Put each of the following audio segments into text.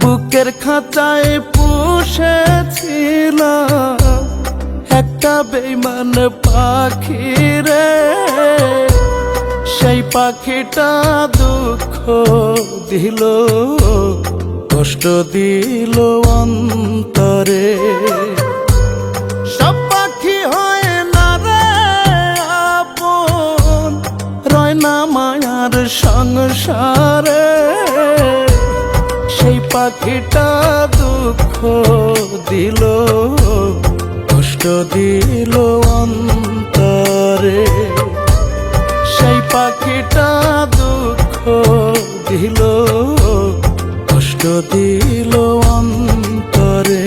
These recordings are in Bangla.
বুকের খাঁচায় পুষেছিলাম একটা বেঈমান পাখি রে, সেই পাখিটা দুঃখ দিল, কষ্ট দিল অন্তরে। সব পাখি হয় না রে আপন, রয় না মায়ার সংসারে, সেই পাখিটা দুঃখ দিল, কষ্ট দিল অন্তরে। সেই পাখিটা দুঃখ দিল, কষ্ট দিল অন্তরে।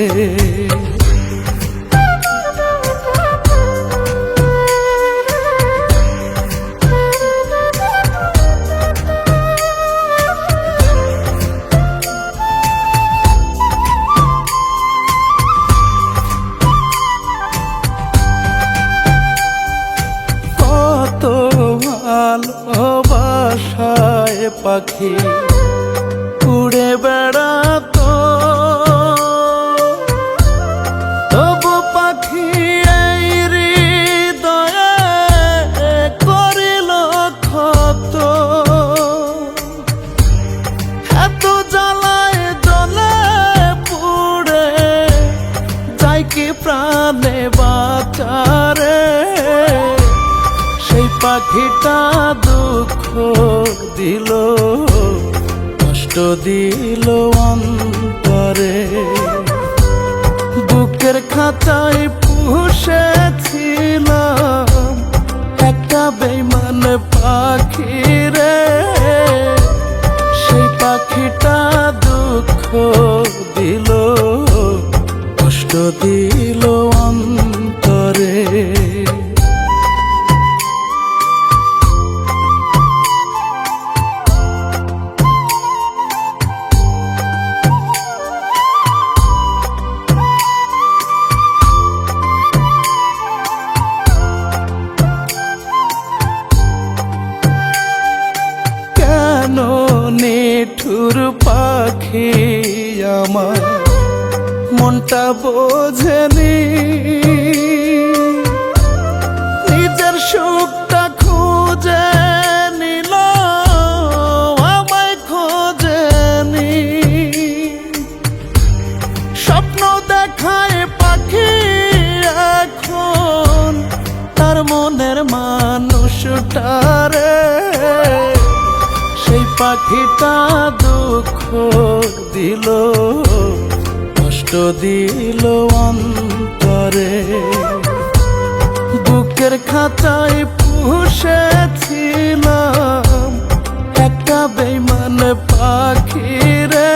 ভালোবাসায় পাখি উড়ে বেড়াতো, তবু পাখি এই হৃদয়ে করিল ক্ষত। এত জ্বালায় জ্বলে পুড়ে যাই কি প্রাণে বাঁচারে, সেই পাখিটা দুঃখ দিল, কষ্ট দিল অন্তরে। বুকের খাঁচায় পুষেছিলাম একটা বেঈমান পাখি রে, সেই পাখিটা দুঃখ দিল, কষ্ট দিল অন্তরে। নিঠুর পাখি আমার মনটা বোঝেনি, নিজের সুখটা খুঁজে নিল আমায় খোঁজেনি। স্বপ্ন দেখায় পাখি এখন তার মনের মানুষটারে, সেই পাখিটা দুঃখ দিল, কষ্ট দিল অন্তরে। বুকের খাঁচায় পুষেছিলাম একটা বেঈমান পাখি রে,